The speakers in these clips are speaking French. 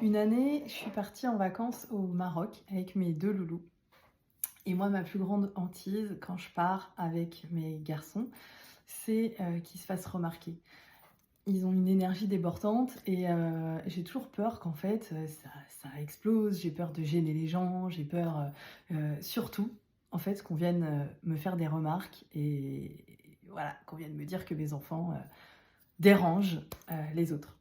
Une année, je suis partie en vacances au Maroc avec mes 2 loulous et moi, ma plus grande hantise quand je pars avec mes garçons, c'est, qu'ils se fassent remarquer. Ils ont une énergie débordante et j'ai toujours peur qu'en fait, ça explose. J'ai peur de gêner les gens, j'ai peur, surtout, en fait, qu'on vienne, me faire des remarques et voilà, qu'on vienne me dire que mes enfants, dérangent, les autres.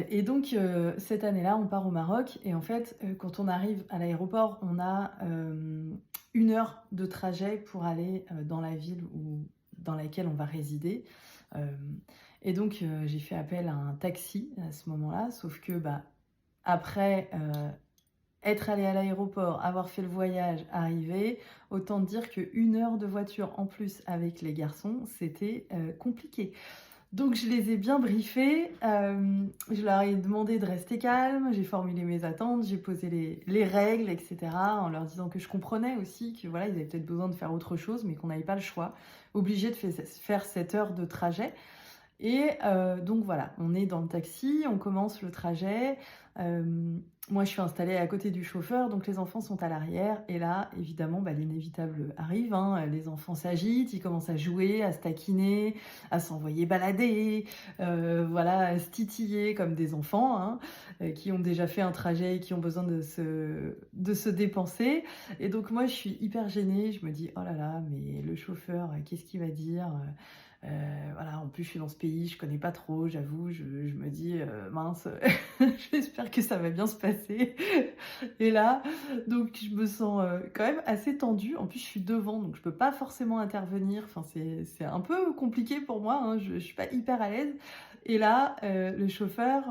Et donc cette année-là, on part au Maroc et en fait, quand on arrive à l'aéroport, on a, 1 heure de trajet pour aller, dans la ville dans laquelle on va résider. Hem et donc j'ai fait appel à un taxi à ce moment-là, sauf que, bah, après, être allée à l'aéroport, avoir fait le voyage, arriver, autant dire qu'1 heure de voiture en plus avec les garçons, c'était, compliqué. Donc je les ai bien briefés, je leur ai demandé de rester calmes, j'ai formulé mes attentes, j'ai posé les règles et cetera, en leur disant que je comprenais aussi que voilà, ils avaient peut-être besoin de faire autre chose, mais qu'on n'avait pas le choix, obligés de faire cette heure de trajet. Et donc voilà, on est dans le taxi, on commence le trajet. Moi, je suis installée à côté du chauffeur, donc les enfants sont à l'arrière. Et là, évidemment, bah, l'inévitable arrive, hein. Les enfants s'agitent, ils commencent à jouer, à se taquiner, à s'envoyer balader, voilà, à se titiller comme des enfants, hein, qui ont déjà fait un trajet et qui ont besoin de se dépenser. Et donc moi, je suis hyper gênée. Je me dis: «Oh là là, mais le chauffeur, qu'est-ce qu'il va dire?» Voilà, en plus je suis dans ce pays, je connais pas trop, j'avoue, je me dis: «Mince, j'espère que ça va bien se passer» et là, donc je me sens, quand même assez tendue. En plus, je suis devant, donc je peux pas forcément intervenir. Enfin, c'est un peu compliqué pour moi, hein, je suis pas hyper à l'aise et là, le chauffeur,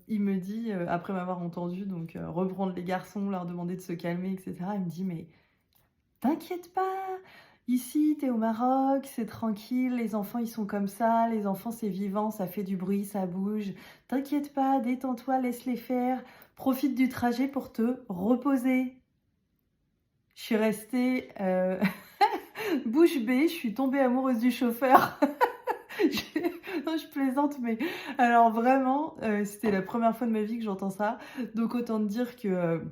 il me dit, après m'avoir entendue donc reprendre les garçons, leur demander de se calmer et cetera, il me dit: «Mais t'inquiète pas, ici, tu es au Maroc, c'est tranquille, les enfants, ils sont comme ça, les enfants, c'est vivant, ça fait du bruit, ça bouge. T'inquiète pas, détends-toi, laisse-les faire, profite du trajet pour te reposer». Je suis restée, bouche bée, je suis tombée amoureuse du chauffeur. J'ai non, je plaisante, mais alors vraiment, c'était la première fois de ma vie que j'entends ça, donc autant te dire que,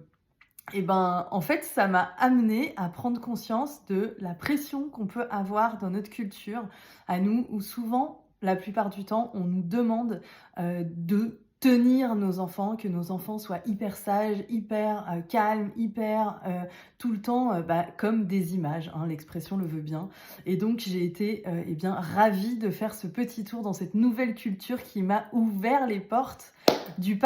et ben, en fait, ça m'a amenée à prendre conscience de la pression qu'on peut avoir dans notre culture, à nous, où souvent, la plupart du temps, on nous demande, de tenir nos enfants, que nos enfants soient hyper sages, hyper, calmes, hyper, tout le temps, bah, comme des images, hein, l'expression le veut bien. Et donc j'ai été, et bien, ravie de faire ce petit tour dans cette nouvelle culture qui m'a ouvert les portes du